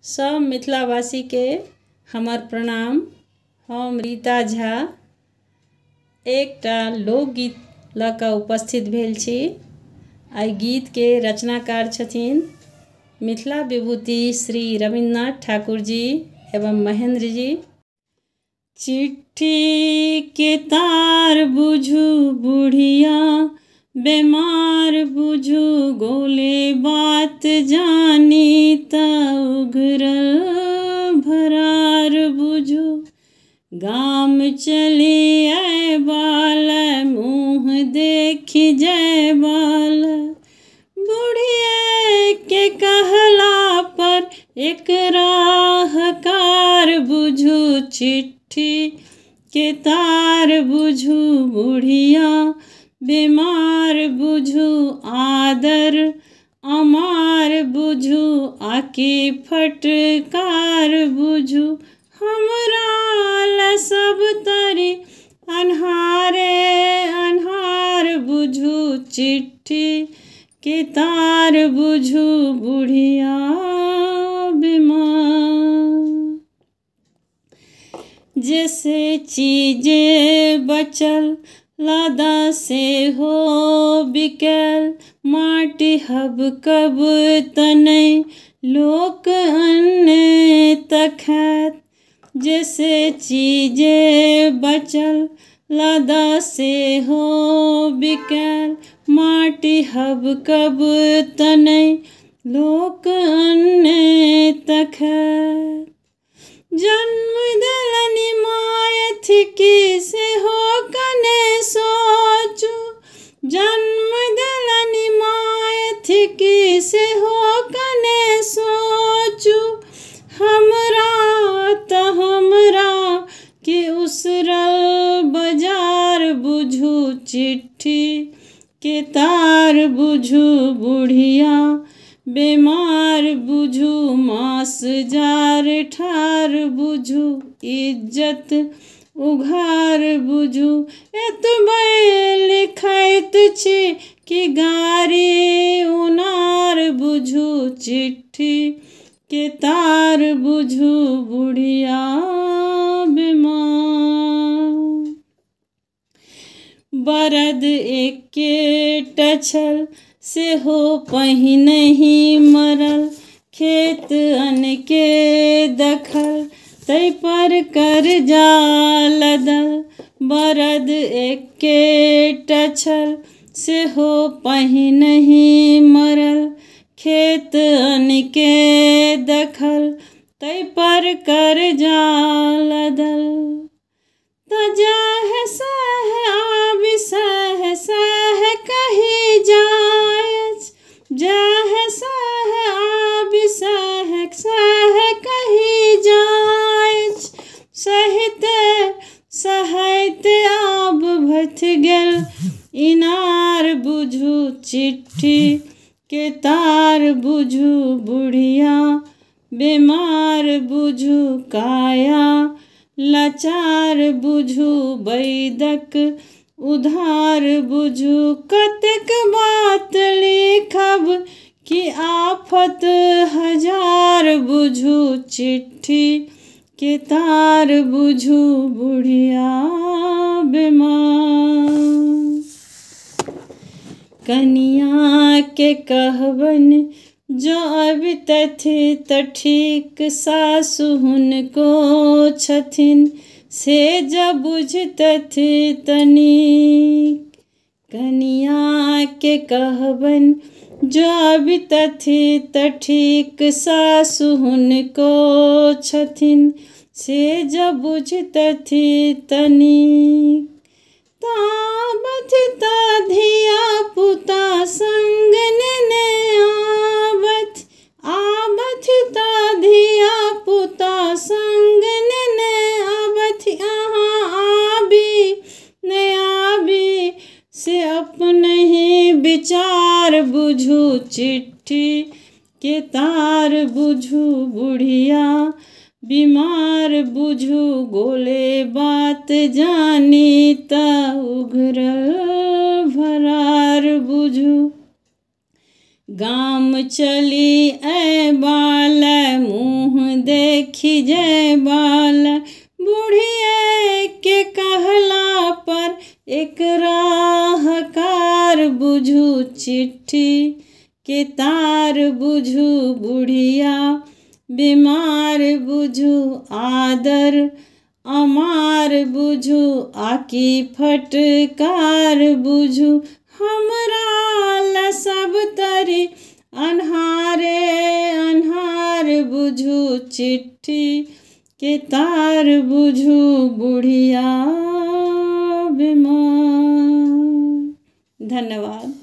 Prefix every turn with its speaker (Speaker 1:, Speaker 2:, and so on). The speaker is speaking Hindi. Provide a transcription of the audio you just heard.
Speaker 1: सब मिथिलावासी के हमर प्रणाम। हम रीता झा एकटा लोकगीत लऽ कऽ उपस्थित भेल छी। आइ गीत के रचनाकार छथिन मिथिला विभूति श्री रविन्द्रनाथ ठाकुर जी एवं महेंद्र जी। चिट्ठी के तार बुझू बुढ़िया, बेमार बुझू गोले बात जानी त उघरल भरार बुझू। गाम चली आए बाल मुँह देखी जय बाल, बुढ़िया के कहला पर एक राहकार बुझू। चिट्ठी के तार बुझू बुढ़िया, बीमार बुझू आदर अमार बुझू। आके फटकार बुझू हमरा ल सब तरी अन्हारे अन्हार बुझू। चिट्ठी के तार बुझू बुढ़िया बीमार। जैसे चीजें बचल लादा से हो बिकल, माटी हब कब तनय लोक अन्य तखैत। जैसे चीजें बचल लादा से हो बिकल, माटी हब कब तनय लोक अन्य तखैत। जन्म दलनि मायथ की से हो कने सोचू, जन्म दलनि मायथ की से हो कने सोचू। हमरा त हमरा के उसरल बाजार बुझू। चिट्ठी के तार बुझू बुढ़िया, बीमार बुझू मास जार ठार बुझू। इज्जत उघार बुझू एतबे लिखैत छी कि गारी उनार बुझू। चिट्ठी के तार बुझू बुढ़िया बीमार। बरद एकेटा छल से हो पहिनहि मरल, खेत अन्न के दखल तै पर कर्जा लदल। बरद एकेटा छल से हो पहिनहि मरल, खेत अन्न के दखल तै पर कर्जा लदल। त जाह सह आबि सह सह कही जायज, जाह सह आबि सह सह कही जायज। सहिते सहैते आब भथ गेल इनार बुझू। चिट्ठी के तार बुझू बुढ़िया, बीमार बुझू काया लाचार बुझू। बैदक उधार बुझू कतेक बात लिखब कि आफत हजार बुझू। चिट्ठी के तार बुझू बुढ़िया बीमार। कनिया के कहबन जो अभी तथि त ठीक, सासु हुनको छथिन से जब बुझतथि तनिक। कनिया के कहबन जो अभी तथि त ठीक, सासु हुनको छथिन से जब बुझतथि तनिक। ताबत त धिया पुता संग नेने आबथ, आबथ त धिया पुता संग नेने आबथ। अहाँ आबी ने आबी से अपने ही विचार बुझू। चिट्ठी के तार बुझू बुढ़िया, बीमार बुझू गोले बात जानी त उघरल भरार बुझू। गाम चली ऐ बाल मुँह देखी जय बाल। बूढ़िए के कहला पर एक राहकार बुझू चिट्ठी के तार बुझू बुढ़िया बीमार बुझू आदर अमार बुझू आकी फटकार बुझू। हमरा ला सब तरी अन्हारे अन्हार बुझू चिट्ठी के तार बुझू बुढ़िया बीमार। धन्यवाद।